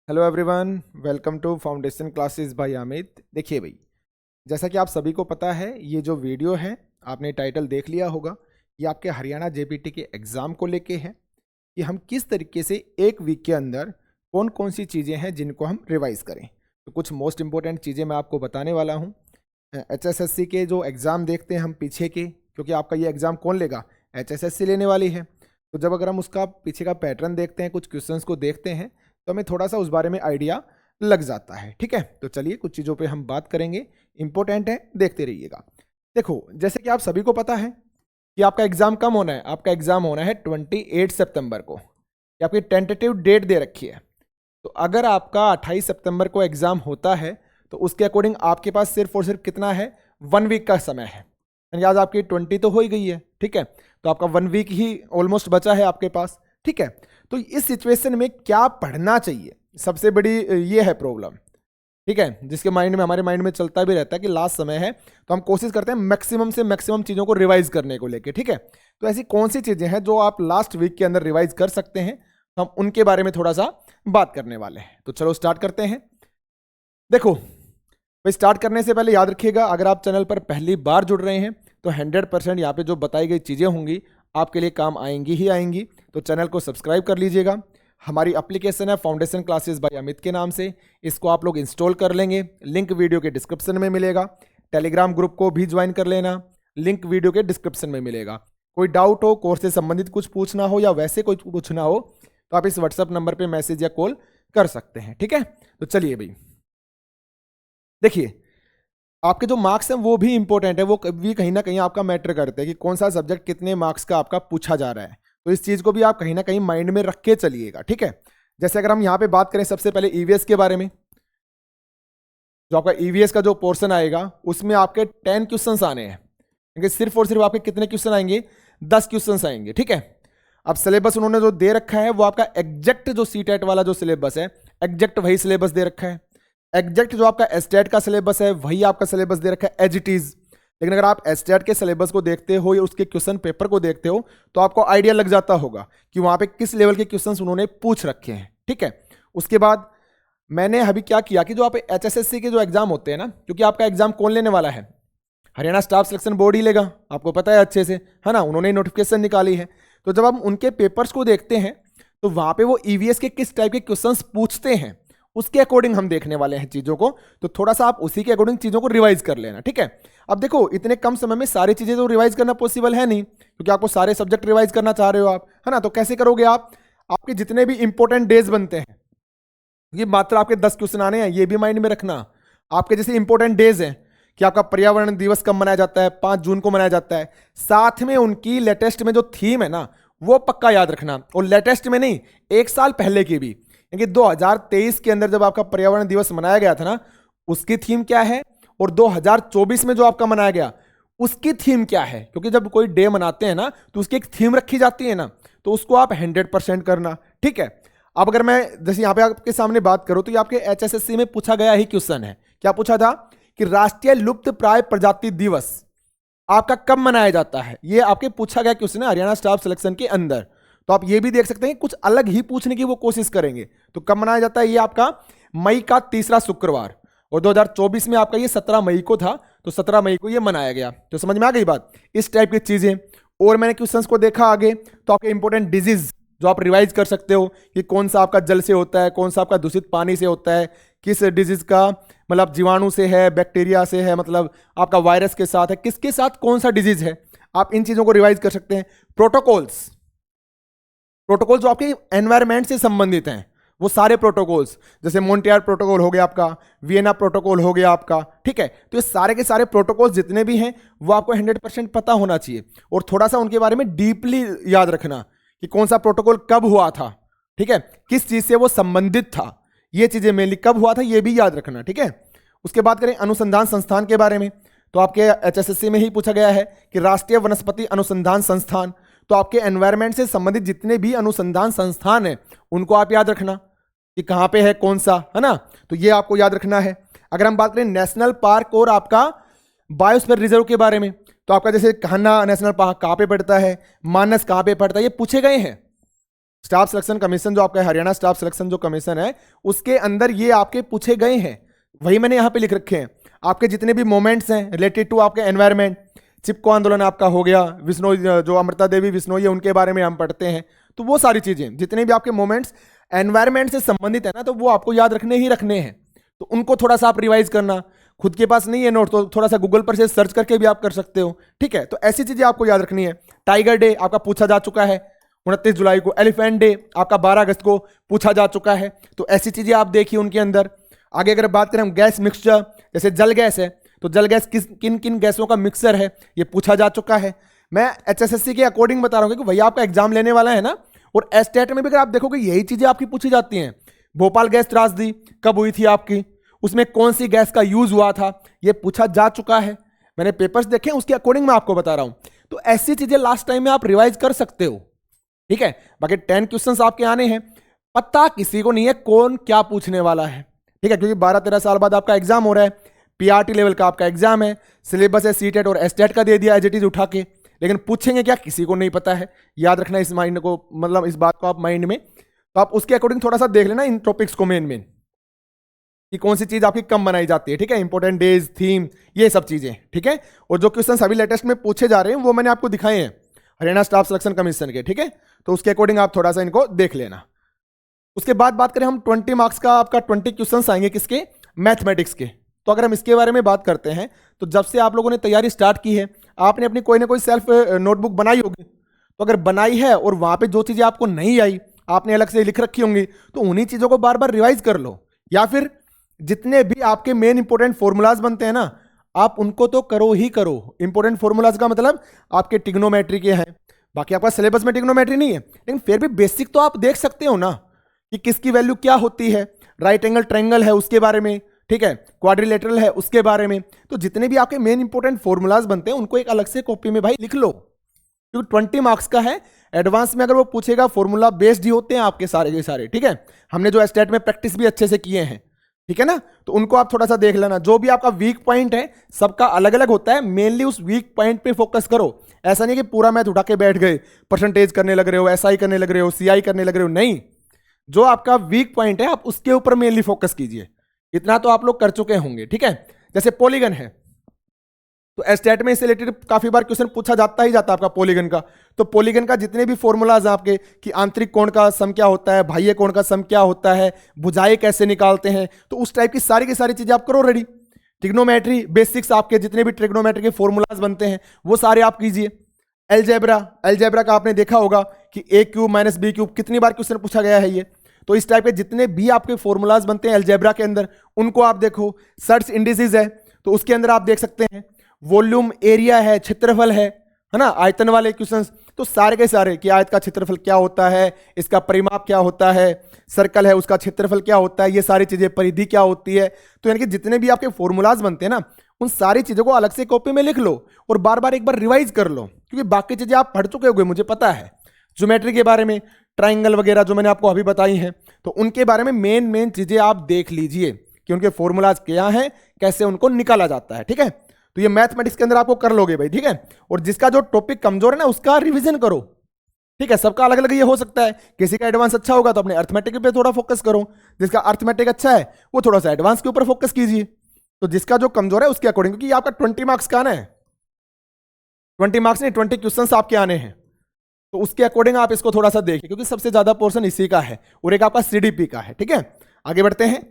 Hello everyone, welcome to foundation classes by Amit. देखिए भाई, जैसा कि आप सभी को पता है, ये जो वीडियो है आपने टाइटल देख लिया होगा। ये आपके हरियाणा जेपीटी के एग्ज़ाम को लेके है कि हम किस तरीके से एक वीक के अंदर कौन कौन सी चीज़ें हैं जिनको हम रिवाइज करें। तो कुछ मोस्ट इंपॉर्टेंट चीज़ें मैं आपको बताने वाला हूँ। एचएसएससी के जो एग्ज़ाम देखते हैं हम पीछे के, क्योंकि आपका ये एग्ज़ाम कौन लेगा, एचएसएससी लेने वाली है। तो जब अगर हम उसका पीछे का पैटर्न देखते हैं, कुछ क्वेश्चंस को देखते हैं, तो हमें थोड़ा सा उस बारे में आइडिया लग जाता है। ठीक है, तो चलिए कुछ चीज़ों पे हम बात करेंगे, इंपॉर्टेंट है, देखते रहिएगा। देखो, जैसे कि आप सभी को पता है कि आपका एग्ज़ाम कब होना है। आपका एग्ज़ाम होना है 28 सितंबर को, ये आपकी टेंटेटिव डेट दे रखी है। तो अगर आपका 28 सितंबर को एग्ज़ाम होता है तो उसके अकॉर्डिंग आपके पास सिर्फ और सिर्फ कितना है, 1 वीक का समय है। यानी आज आपकी 20 तो हो ही गई है। ठीक है, तो आपका 1 वीक ही ऑलमोस्ट बचा है आपके पास। ठीक है, तो इस सिचुएशन में क्या पढ़ना चाहिए, सबसे बड़ी ये है प्रॉब्लम। ठीक है, जिसके माइंड में, हमारे माइंड में चलता भी रहता है कि लास्ट समय है, तो हम कोशिश करते हैं मैक्सिमम से मैक्सिमम चीज़ों को रिवाइज करने को लेके। ठीक है, तो ऐसी कौन सी चीज़ें हैं जो आप लास्ट वीक के अंदर रिवाइज कर सकते हैं, तो हम उनके बारे में थोड़ा सा बात करने वाले हैं। तो चलो स्टार्ट करते हैं। देखो भाई, स्टार्ट करने से पहले याद रखिएगा, अगर आप चैनल पर पहली बार जुड़ रहे हैं तो 100% यहाँ पे जो बताई गई चीज़ें होंगी आपके लिए काम आएंगी ही आएंगी। तो चैनल को सब्सक्राइब कर लीजिएगा। हमारी एप्लीकेशन है फाउंडेशन क्लासेस बाय अमित के नाम से, इसको आप लोग इंस्टॉल कर लेंगे, लिंक वीडियो के डिस्क्रिप्शन में मिलेगा। टेलीग्राम ग्रुप को भी ज्वाइन कर लेना, लिंक वीडियो के डिस्क्रिप्शन में मिलेगा। कोई डाउट हो, कोर्स से संबंधित कुछ पूछना हो या वैसे कोई पूछना हो, तो आप इस व्हाट्सएप नंबर पर मैसेज या कॉल कर सकते हैं। ठीक है, तो चलिए भाई, देखिए आपके जो मार्क्स हैं वो भी इंपॉर्टेंट है, वो भी कहीं ना कहीं आपका मैटर करते हैं कि कौन सा सब्जेक्ट कितने मार्क्स का आपका पूछा जा रहा है। तो इस चीज़ को भी आप कहीं ना कहीं माइंड में रख के चलिएगा। ठीक है, जैसे अगर हम यहाँ पे बात करें सबसे पहले ईवीएस के बारे में, जो आपका ईवीएस का जो पोर्शन आएगा उसमें आपके 10 क्वेश्चन आने हैं, क्योंकि सिर्फ और सिर्फ आपके कितने क्वेश्चन आएंगे, 10 क्वेश्चन आएंगे। ठीक है, अब सिलेबस उन्होंने जो दे रखा है वो आपका एग्जैक्ट जो सीटेट वाला जो सिलेबस है, एग्जैक्ट वही सिलेबस दे रखा है। एग्जैक्ट जो आपका एस्टेट का सिलेबस है वही आपका सिलेबस दे रखा है एज इट इज। लेकिन अगर आप एस्टेट के सिलेबस को देखते हो या उसके क्वेश्चन पेपर को देखते हो तो आपको आइडिया लग जाता होगा कि वहां पे किस लेवल के क्वेश्चंस उन्होंने पूछ रखे हैं। ठीक है, उसके बाद मैंने अभी क्या किया कि जो आप एचएसएससी के जो एग्जाम होते हैं ना, क्योंकि आपका एग्जाम कौन लेने वाला है, हरियाणा स्टाफ सिलेक्शन बोर्ड ही लेगा, आपको पता है अच्छे से, है ना, उन्होंने नोटिफिकेशन निकाली है। तो जब हम उनके पेपर्स को देखते हैं तो वहां पे वो ईवीएस के किस टाइप के क्वेश्चंस पूछते हैं उसके अकॉर्डिंग हम देखने वाले हैं चीजों को। तो थोड़ा सा आप उसी के अकॉर्डिंग चीजों को रिवाइज कर लेना। ठीक है, अब देखो इतने कम समय में सारी चीजें तो रिवाइज करना पॉसिबल है नहीं, क्योंकि आपको सारे सब्जेक्ट रिवाइज करना चाह रहे हो आप, है ना। तो कैसे करोगे आप, आपके जितने भी इंपॉर्टेंट डेज बनते हैं, ये मात्र आपके 10 क्वेश्चन आने हैं, ये भी माइंड में रखना। आपके जैसे इंपॉर्टेंट डेज हैं कि आपका पर्यावरण दिवस कब मनाया जाता है, 5 जून को मनाया जाता है, साथ में उनकी लेटेस्ट में जो थीम है ना वो पक्का याद रखना। और लेटेस्ट में नहीं, 1 साल पहले की भी, क्योंकि 2023 के अंदर जब आपका पर्यावरण दिवस मनाया गया था ना, उसकी थीम क्या है, और 2024 में जो आपका मनाया गया उसकी थीम क्या है। क्योंकि जब कोई डे मनाते हैं ना तो उसकी एक थीम रखी जाती है ना, तो उसको आप 100% करना। ठीक है, अब अगर मैं जैसे यहाँ पे आपके सामने बात करूं तो ये आपके एचएसएससी में पूछा गया ही क्वेश्चन है। क्या पूछा था कि राष्ट्रीय लुप्त प्राय प्रजाति दिवस आपका कब मनाया जाता है, ये आपके पूछा गया क्वेश्चन है हरियाणा स्टाफ सिलेक्शन के अंदर। तो आप ये भी देख सकते हैं कुछ अलग ही पूछने की वो कोशिश करेंगे। तो कब मनाया जाता है, ये आपका मई का तीसरा शुक्रवार, और 2024 में आपका ये 17 मई को था, तो 17 मई को ये मनाया गया। तो समझ में आ गई बात, इस टाइप की चीजें। और मैंने क्वेश्चंस को देखा आगे, तो आपके इंपॉर्टेंट डिजीज जो आप रिवाइज कर सकते हो कि कौन सा आपका जल से होता है, कौन सा आपका दूषित पानी से होता है, किस डिजीज का मतलब जीवाणु से है, बैक्टीरिया से है, मतलब आपका वायरस के साथ है, किसके साथ कौन सा डिजीज है, आप इन चीजों को रिवाइज कर सकते हैं। प्रोटोकॉल्स, प्रोटोकॉल जो आपके एनवायरमेंट से संबंधित हैं, वो सारे प्रोटोकॉल्स, जैसे मोन्ट्रियल प्रोटोकॉल हो गया आपका, वियना प्रोटोकॉल हो गया आपका। ठीक है, तो ये सारे के सारे प्रोटोकॉल्स जितने भी हैं वो आपको 100% पता होना चाहिए, और थोड़ा सा उनके बारे में डीपली याद रखना कि कौन सा प्रोटोकॉल कब हुआ था। ठीक है, किस चीज से वो संबंधित था, ये चीजें मेनली कब हुआ था ये भी याद रखना। ठीक है, उसके बाद करें अनुसंधान संस्थान के बारे में, तो आपके एचएसएससी में ही पूछा गया है कि राष्ट्रीय वनस्पति अनुसंधान संस्थान। तो आपके एनवायरमेंट से संबंधित जितने भी अनुसंधान संस्थान है उनको आप याद रखना कि कहां पे है, कौन सा, है ना। तो ये आपको याद रखना है। अगर हम बात करें नेशनल पार्क और आपका बायोस्फीयर रिजर्व के बारे में, तो आपका जैसे कान्हा नेशनल पार्क कहां पे पड़ता है, मानस कहां पे पड़ता है, ये पूछे गए हैं। स्टाफ सिलेक्शन कमीशन जो आपका हरियाणा स्टाफ सिलेक्शन जो कमीशन है, उसके अंदर ये आपके पूछे गए हैं, वही मैंने यहाँ पे लिख रखे हैं। आपके जितने भी मोमेंट्स हैं रिलेटेड टू आपके एनवायरमेंट, चिपको आंदोलन आपका हो गया, विश्नोई जो अमृता देवी विश्नोई है उनके बारे में हम पढ़ते हैं, तो वो सारी चीजें जितने भी आपके मोमेंट्स एनवायरमेंट से संबंधित है ना, तो वो आपको याद रखने ही रखने हैं। तो उनको थोड़ा सा आप रिवाइज करना, खुद के पास नहीं है नोट तो थोड़ा सा गूगल पर से सर्च करके भी आप कर सकते हो, ठीक है। तो ऐसी चीजें आपको याद रखनी है। टाइगर डे आपका पूछा जा चुका है 29 जुलाई को, एलिफेंट डे आपका 12 अगस्त को पूछा जा चुका है। तो ऐसी चीजें आप देखिए उनके अंदर। आगे अगर बात करें हम गैस मिक्सचर, जैसे जल गैस है तो जल गैस किन किन गैसों का मिक्सर है, ये पूछा जा चुका है। मैं HSSC के अकॉर्डिंग बता रहा हूँ कि भैया आपका एग्जाम लेने वाला है ना, और एस्टेट में भी अगर आप देखोगे यही चीजें आपकी पूछी जाती हैं। भोपाल गैस त्रासदी कब हुई थी आपकी, उसमें कौन सी गैस का यूज हुआ था, ये पूछा जा चुका है। मैंने पेपर्स देखे उसके अकॉर्डिंग मैं आपको बता रहा हूं। तो ऐसी चीजें लास्ट टाइम में आप रिवाइज कर सकते हो, ठीक है। बाकी 10 क्वेश्चंस आपके आने हैं, पता किसी को नहीं है कौन क्या पूछने वाला है, ठीक है, क्योंकि 12-13 साल बाद आपका एग्जाम हो रहा है। PRT लेवल का आपका एग्जाम है, सिलेबस है सीटेट और एस्टेट का दे दिया एज इट इज उठा के, लेकिन पूछेंगे क्या किसी को नहीं पता है। याद रखना इस माइंड को, मतलब इस बात को आप माइंड में, तो आप उसके अकॉर्डिंग थोड़ा सा देख लेना इन टॉपिक्स को मेन कि कौन सी चीज आपकी कम बनाई जाती है, ठीक है। इंपॉर्टेंट डेज, थीम, ये सब चीजें, ठीक है। और जो क्वेश्चन अभी लेटेस्ट में पूछे जा रहे हैं वो मैंने आपको दिखाए हैं हरियाणा स्टाफ सिलेक्शन कमीशन के, ठीक है। तो उसके अकॉर्डिंग आप थोड़ा सा इनको देख लेना। उसके बाद बात करें हम 20 मार्क्स का, आपका 20 क्वेश्चन आएंगे किसके, मैथमेटिक्स के। तो अगर हम इसके बारे में बात करते हैं, तो जब से आप लोगों ने तैयारी स्टार्ट की है, आपने अपनी कोई ना कोई सेल्फ नोटबुक बनाई होगी। तो अगर बनाई है और वहां पे जो चीजें आपको नहीं आई आपने अलग से लिख रखी होंगी, तो उन्हीं चीजों को बार बार रिवाइज कर लो। या फिर जितने भी आपके मेन इंपॉर्टेंट फॉर्मूलाज बनते हैं ना, आप उनको तो करो ही करो। इंपॉर्टेंट फॉर्मूलाज का मतलब आपके ट्रिग्नोमेट्री के हैं, बाकी आपका सिलेबस में ट्रिग्नोमेट्री नहीं है, लेकिन फिर भी बेसिक तो आप देख सकते हो ना कि किसकी वैल्यू क्या होती है। राइट एंगल ट्रायंगल है उसके बारे में, ठीक है, क्वाड्रिलेटरल है उसके बारे में। तो जितने भी आपके मेन इंपॉर्टेंट फॉर्मूलाज बनते हैं उनको एक अलग से कॉपी में भाई लिख लो, क्योंकि 20 मार्क्स का है। एडवांस में अगर वो पूछेगा फॉर्मूला बेस्ड ही होते हैं आपके सारे के सारे, ठीक है। हमने जो एस्टेट में प्रैक्टिस भी अच्छे से किए हैं, ठीक है ना, तो उनको आप थोड़ा सा देख लेना। जो भी आपका वीक पॉइंट है सबका अलग अलग होता है, मेनली उस वीक पॉइंट पे फोकस करो। ऐसा नहीं कि पूरा मैथ उठा के बैठ गए, परसेंटेज करने लग रहे हो, SI करने लग रहे हो, CI करने लग रहे हो, नहीं। जो आपका वीक पॉइंट है आप उसके ऊपर मेनली फोकस कीजिए। इतना तो आप लोग कर चुके होंगे, ठीक है। जैसे पॉलीगन है, तो एस्टेट में इससे रिलेटेड काफी बार क्वेश्चन पूछा जाता ही जाता है आपका पॉलीगन का। तो पॉलीगन का जितने भी फॉर्मूलाज आपके कि आंतरिक कोण का सम क्या होता है, बाह्य कोण का सम क्या होता है, भुजाएं कैसे निकालते हैं, तो उस टाइप की सारी चीजें आप करो रेडी। ट्रिग्नोमेट्री बेसिक्स आपके जितने भी ट्रिग्नोमेट्री के फॉर्मूलाज बनते हैं वो सारे आप कीजिए। एलजेब्रा का आपने देखा होगा कि A³ - B³ कितनी बार क्वेश्चन पूछा गया है ये। तो इस टाइप के जितने भी आपके फॉर्मूलाज बनते हैं एलजेब्रा के अंदर उनको आप देखो। सर्च इंडिसेस है तो उसके अंदर आप देख सकते हैं वॉल्यूम, एरिया है, क्षेत्रफल है ना, आयतन वाले क्वेश्चंस। तो सारे के सारे कि आयत का क्षेत्रफल क्या होता है, इसका परिमाप क्या होता है, सर्कल है उसका क्षेत्रफल क्या होता है, ये सारी चीजें, परिधि क्या होती है। तो यानी कि जितने भी आपके फॉर्मूलाज बनते हैं ना उन सारी चीजों को अलग से कॉपी में लिख लो और बार बार एक बार रिवाइज कर लो, क्योंकि बाकी चीजें आप पढ़ चुके होंगे, मुझे पता है। ज्योमेट्री के बारे में, ट्राइंगल वगैरह जो मैंने आपको अभी बताई हैं, तो उनके बारे में मेन चीजें आप देख लीजिए कि उनके फॉर्मूलाज क्या हैं, कैसे उनको निकाला जाता है, ठीक है। तो ये मैथमेटिक्स के अंदर आपको कर लोगे भाई, ठीक है। और जिसका जो टॉपिक कमजोर है ना उसका रिवीजन करो, ठीक है। सबका अलग अलग ये हो सकता है, किसी का एडवांस अच्छा होगा तो अपने अर्थमेटिक पे थोड़ा फोकस करो, जिसका अर्थमेटिक अच्छा है वो थोड़ा सा एडवांस के ऊपर फोकस कीजिए। तो जिसका जो कमजोर है उसके अकॉर्डिंग, क्योंकि आपका 20 मार्क्स का आना है, 20 मार्क्स नहीं 20 क्वेश्चन आपके आने हैं, तो उसके अकॉर्डिंग आप इसको थोड़ा सा देखिए, क्योंकि सबसे ज्यादा पोर्शन इसी का है और एक आपका CDP का है, ठीक है। आगे बढ़ते हैं।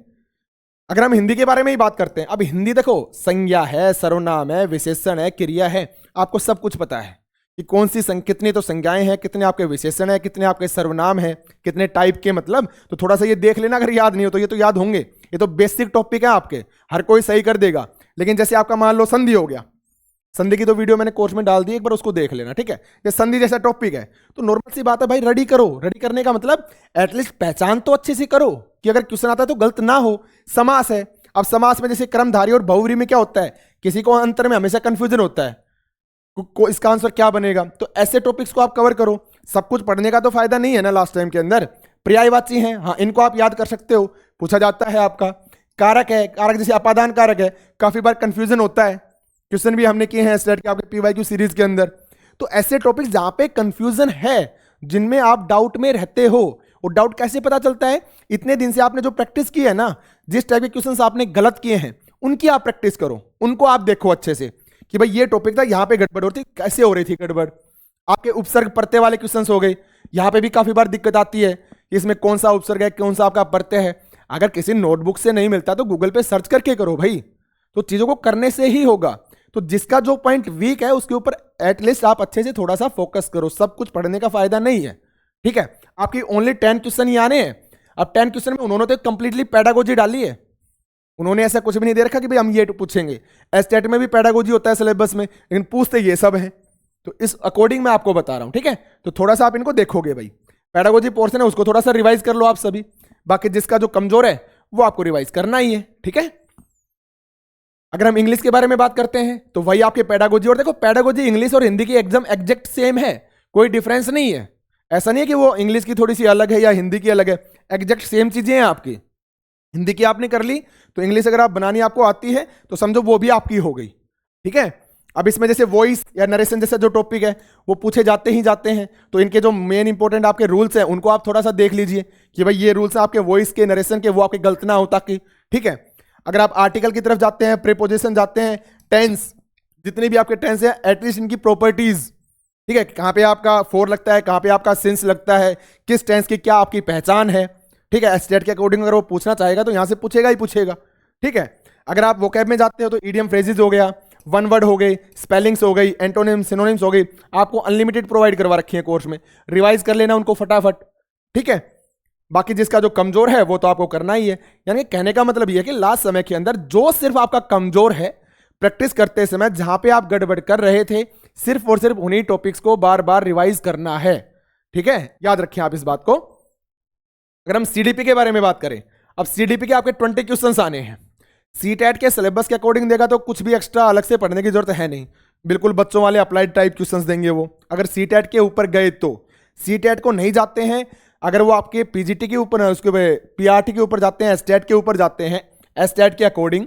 अगर हम हिंदी के बारे में ही बात करते हैं, अब हिंदी देखो, संज्ञा है, सर्वनाम है, विशेषण है, क्रिया है, आपको सब कुछ पता है कि कौन सी कितनी तो संज्ञाएं हैं, कितने आपके विशेषण है, कितने आपके सर्वनाम है, कितने टाइप के, मतलब तो थोड़ा सा ये देख लेना। अगर याद नहीं हो तो ये तो याद होंगे, ये तो बेसिक टॉपिक है आपके, हर कोई सही कर देगा। लेकिन जैसे आपका मान लो संधि हो गया, संधि की तो वीडियो मैंने कोर्स में डाल दी, एक बार उसको देख लेना, ठीक है। ये संधि जैसा टॉपिक है तो नॉर्मल सी बात है भाई, रेडी करो। रेडी करने का मतलब एटलीस्ट पहचान तो अच्छे से करो कि अगर क्वेश्चन आता है तो गलत ना हो। समास है, अब समास में जैसे क्रमधारी और बहुव्रीहि में क्या होता है, किसी को अंतर में हमेशा कंफ्यूजन होता है को इसका आंसर क्या बनेगा, तो ऐसे टॉपिक्स को आप कवर करो। सब कुछ पढ़ने का तो फायदा नहीं है ना लास्ट टाइम के अंदर। पर्यायवाची हैं, हाँ इनको आप याद कर सकते हो, पूछा जाता है आपका। कारक है, कारक जैसे अपादान कारक है, काफी बार कंफ्यूजन होता है, क्वेश्चन भी हमने किए हैं स्टेट के आपके PYQ सीरीज के अंदर। तो ऐसे टॉपिक्स जहां पे कंफ्यूजन है, जिनमें आप डाउट में रहते हो। और डाउट कैसे पता चलता है? इतने दिन से आपने जो प्रैक्टिस की है ना, जिस टाइप के क्वेश्चंस आपने गलत किए हैं उनकी आप प्रैक्टिस करो, उनको आप देखो अच्छे से कि भाई ये टॉपिक था, यहां पे गड़बड़ होती, कैसे हो रही थी गड़बड़। आपके उपसर्ग प्रत्यय वाले क्वेश्चंस हो गए, यहां पे भी काफी बार दिक्कत आती है, इसमें कौन सा उपसर्ग है, कौन सा आपका प्रत्यय है। अगर किसी नोटबुक से नहीं मिलता तो गूगल पे सर्च करके करो भाई, तो चीजों को करने से ही होगा। तो जिसका जो पॉइंट वीक है उसके ऊपर एटलीस्ट आप अच्छे से थोड़ा सा फोकस करो, सब कुछ पढ़ने का फायदा नहीं है, ठीक है। आपकी ओनली 10 क्वेश्चन ही आने हैं। अब 10 क्वेश्चन में उन्होंने तो कंप्लीटली पेडागोजी डाली है, उन्होंने ऐसा कुछ भी नहीं दे रखा कि भाई हम ये पूछेंगे। एस्टेट में भी पेडागोजी होता है सिलेबस में, लेकिन पूछते ये सब है। तो इस अकॉर्डिंग मैं आपको बता रहा हूं, ठीक है। तो थोड़ा सा आप इनको देखोगे भाई, पेडागोजी पोर्शन है उसको थोड़ा सा रिवाइज कर लो आप सभी, बाकी जिसका जो कमजोर है वो आपको रिवाइज करना ही है, ठीक है। अगर हम इंग्लिश के बारे में बात करते हैं तो वही आपके पेडागोजी, और देखो पेडागोजी इंग्लिश और हिंदी की एग्जाम एग्जैक्ट सेम है, कोई डिफरेंस नहीं है। ऐसा नहीं है कि वो इंग्लिश की थोड़ी सी अलग है या हिंदी की अलग है, एग्जैक्ट सेम चीजें हैं आपकी। हिंदी की आपने कर ली तो इंग्लिश अगर आप बनानी आपको आती है तो समझो वो भी आपकी हो गई, ठीक है। अब इसमें जैसे वॉइस या नरेशन जैसा जो टॉपिक है वो पूछे जाते ही जाते हैं, तो इनके जो मेन इंपॉर्टेंट आपके रूल्स हैं उनको आप थोड़ा सा देख लीजिए कि भाई ये रूल्स हैं आपके वॉइस के, नरेशन के, वो आपके गलत ना हो ताकि, ठीक है। अगर आप आर्टिकल की तरफ जाते हैं, प्रीपोजिशन जाते हैं, टेंस, जितनी भी आपके टेंस है एटलीस्ट इनकी प्रॉपर्टीज, ठीक है, कहाँ पे आपका फोर लगता है, कहाँ पे आपका सिंस लगता है, किस टेंस की क्या आपकी पहचान है, ठीक है। स्टेट के अकॉर्डिंग अगर वो पूछना चाहेगा तो यहां से पूछेगा ही पूछेगा, ठीक है। अगर आप वोकैब में जाते हो तो ईडियम फ्रेजेस हो गया, वन वर्ड हो गई, स्पेलिंग्स हो गई, एंटोनिम्स सिनोनिम्स हो गई, आपको अनलिमिटेड प्रोवाइड करवा रखी है कोर्स में, रिवाइज कर लेना उनको फटाफट, ठीक है। बाकी जिसका जो कमजोर है वो तो आपको करना ही है। यानी कहने का मतलब ये है कि लास्ट समय के अंदर जो सिर्फ आपका कमजोर है, प्रैक्टिस करते समय जहां पे आप गड़बड़ कर रहे थे, सिर्फ और सिर्फ उन्हीं टॉपिक्स को बार बार रिवाइज करना है, ठीक है। याद रखिए आप इस बात को। अगर हम सीडीपी के बारे में बात करें, अब सीडीपी के आपके 20 क्वेश्चंस आने हैं। सीटेट के सिलेबस के अकॉर्डिंग देगा तो कुछ भी एक्स्ट्रा अलग से पढ़ने की जरूरत है नहीं, बिल्कुल बच्चों वाले अप्लाइड टाइप क्वेश्चंस देंगे वो। अगर सीटेट के ऊपर गए तो, सीटेट को नहीं जाते हैं, अगर वो आपके पीजीटी के ऊपर, उसके पीआरटी के ऊपर जाते हैं, एस्टेट के ऊपर जाते हैं, एस्टेट के अकॉर्डिंग,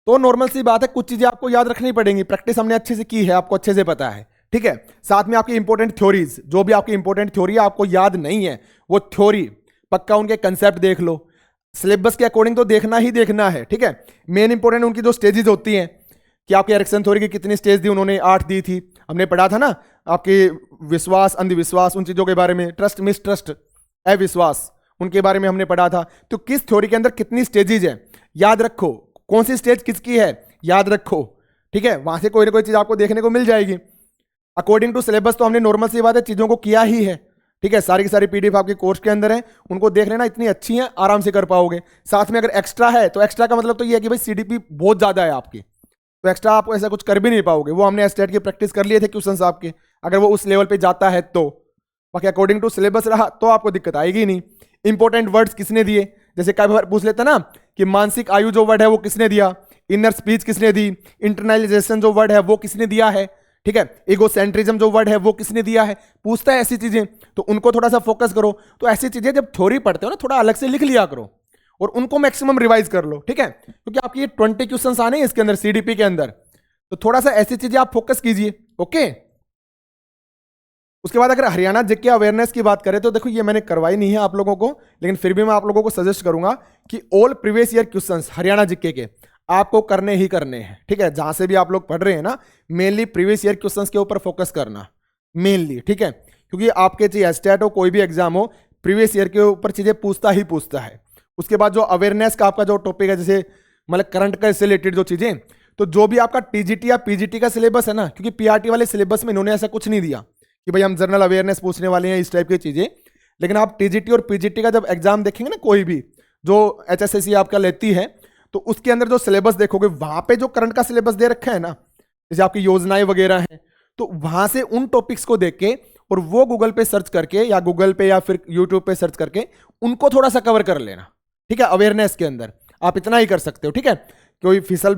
तो नॉर्मल सी बात है, कुछ चीजें आपको याद रखनी पड़ेंगी। प्रैक्टिस हमने अच्छे से की है, आपको अच्छे से पता है, ठीक है। साथ में आपकी इंपॉर्टेंट थ्योरीज, जो भी आपकी इंपॉर्टेंट थ्योरी आपको याद नहीं है वो थ्योरी पक्का उनके कंसेप्ट देख लो, सिलेबस के अकॉर्डिंग तो देखना ही देखना है, ठीक है। मेन इंपॉर्टेंट उनकी जो स्टेजेस होती हैं कि आपकी एरिक्सन थ्योरी की कितनी स्टेज दी उन्होंने, 8 दी थी, हमने पढ़ा था ना। आपके विश्वास, अंधविश्वास, उन चीजों के बारे में, ट्रस्ट मिसट्रस्ट, अविश्वास, उनके बारे में हमने पढ़ा था। तो किस थ्योरी के अंदर कितनी स्टेजेज है याद रखो, कौन सी स्टेज किसकी है याद रखो, ठीक है। वहां से कोई ना कोई चीज आपको देखने को मिल जाएगी। अकॉर्डिंग टू सिलेबस तो हमने नॉर्मल सी बात है चीजों को किया ही है, ठीक है। सारी की सारी पीडीएफ आपके कोर्स के अंदर है, उनको देख लेना, इतनी अच्छी है, आराम से कर पाओगे। साथ में अगर एक्स्ट्रा है तो एक्स्ट्रा का मतलब तो ये है कि भाई सीडीपी बहुत ज्यादा है आपकी, तो एक्स्ट्रा आप ऐसा कुछ कर भी नहीं पाओगे। वो हमने एस्टेट की प्रैक्टिस कर लिए थे क्वेश्चंस आपके, अगर वो उस लेवल पे जाता है तो। बाकी अकॉर्डिंग टू सिलेबस रहा तो आपको दिक्कत आएगी नहीं। इंपॉर्टेंट वर्ड्स किसने दिए, जैसे कई बार पूछ लेता ना कि मानसिक आयु जो वर्ड है वो किसने दिया, इनर स्पीच किसने दी, इंटरनलाइजेशन जो वर्ड है वो किसने दिया है, ठीक है, इगोसेंट्रिज्म जो वर्ड है वो किसने दिया है, पूछता है ऐसी चीजें, तो उनको थोड़ा सा फोकस करो। तो ऐसी चीजें जब थ्योरी पढ़ते हो ना, थोड़ा अलग से लिख लिया करो और उनको मैक्सिमम रिवाइज कर लो, ठीक है। क्योंकि आपकी ये 20 क्वेश्चंस आने हैं इसके अंदर, सीडीपी के अंदर, तो थोड़ा सा ऐसी चीजें आप फोकस कीजिए, ओके। उसके बाद अगर हरियाणा जीके अवेयरनेस की बात करें तो देखो ये मैंने करवाई नहीं है आप लोगों को, लेकिन फिर भी मैं आप लोगों को सजेस्ट करूंगा कि all previous year questions Haryana GK के आपको करने ही करने हैं, ठीक है। जहां से भी आप लोग पढ़ रहे हैं ना, मेनली प्रीवियस ईयर क्वेश्चंस के ऊपर फोकस करना मेनली, ठीक है। क्योंकि आपके चाहे एस्टेट हो, कोई भी एग्जाम हो, प्रीवियस ईयर के ऊपर चीजें पूछता ही पूछता है। उसके बाद जो अवेयरनेस का आपका जो टॉपिक है, जैसे मतलब करंट का से रिलेटेड जो चीजें, तो जो भी आपका टीजीटी या पीजीटी का सिलेबस है ना, क्योंकि पीआरटी वाले सिलेबस में इन्होंने ऐसा कुछ नहीं दिया कि भाई हम जनरल अवेयरनेस पूछने वाले हैं, इस टाइप की चीजें। लेकिन आप टीजीटी और पीजीटी का जब एग्जाम देखेंगे ना, कोई भी जो एचएसएससी आपका लेती है, तो उसके अंदर जो सिलेबस देखोगे वहां पे जो करंट का सिलेबस दे रखा है ना, जैसे आपकी योजनाएं वगैरह हैं, तो वहां से उन टॉपिक्स को देख के और वो गूगल पे सर्च करके या गूगल पे या फिर यूट्यूब पे सर्च करके उनको थोड़ा सा कवर कर लेना, ठीक है। अवेयरनेस के अंदर आप इतना ही कर सकते हो, ठीक है। कोई फसल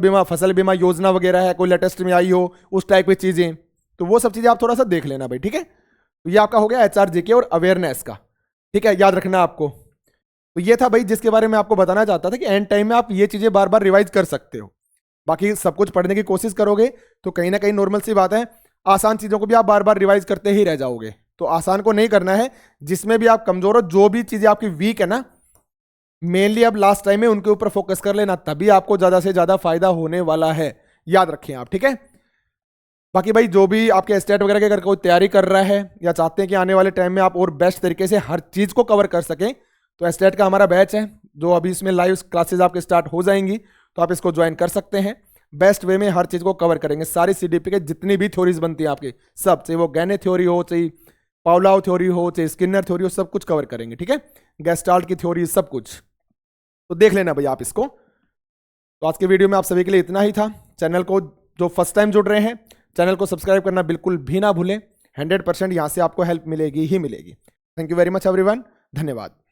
बीमा योजना वगैरह है, कोई लेटेस्ट में आई हो, उस टाइप की चीजें, तो वो सब चीजें आप थोड़ा सा देख लेना भाई, ठीक है। तो ये आपका हो गया एचआरजीके और अवेयरनेस का, ठीक है, याद रखना आपको। तो ये था भाई जिसके बारे में आपको बताना चाहता था कि एंड टाइम में आप ये चीजें बार बार रिवाइज कर सकते हो। बाकी सब कुछ पढ़ने की कोशिश करोगे तो कहीं ना कहीं नॉर्मल सी बात है, आसान चीजों को भी आप बार बार रिवाइज करते ही रह जाओगे, तो आसान को नहीं करना है, जिसमें भी आप कमजोर हो, जो भी चीजें आपकी वीक है ना, मेनली अब लास्ट टाइम में उनके ऊपर फोकस कर लेना, तभी आपको ज्यादा से ज्यादा फायदा होने वाला है, याद रखें आप, ठीक है। बाकी भाई जो भी आपके स्टेट वगैरह की अगर कोई तैयारी कर रहा है या चाहते हैं कि आने वाले टाइम में आप और बेस्ट तरीके से हर चीज को कवर कर सकें, तो स्टेट का हमारा बैच है जो अभी इसमें लाइव क्लासेस आपके स्टार्ट हो जाएंगी, तो आप इसको ज्वाइन कर सकते हैं। बेस्ट वे में हर चीज को कवर करेंगे, सारी सीडीपी के जितनी भी थ्योरीज बनती है आपकी, सब, चाहे वो गैने थ्योरी हो, चाहे पाउलाओ थ्योरी हो, चाहे स्किनर थ्योरी हो, सब कुछ कवर करेंगे, ठीक है। गेस्टाल्ट की थ्योरी, सब कुछ, तो देख लेना भाई आप इसको। तो आज के वीडियो में आप सभी के लिए इतना ही था। चैनल को जो फर्स्ट टाइम जुड़ रहे हैं, चैनल को सब्सक्राइब करना बिल्कुल भी ना भूलें। 100% यहाँ से आपको हेल्प मिलेगी ही मिलेगी। Thank you very much everyone, धन्यवाद।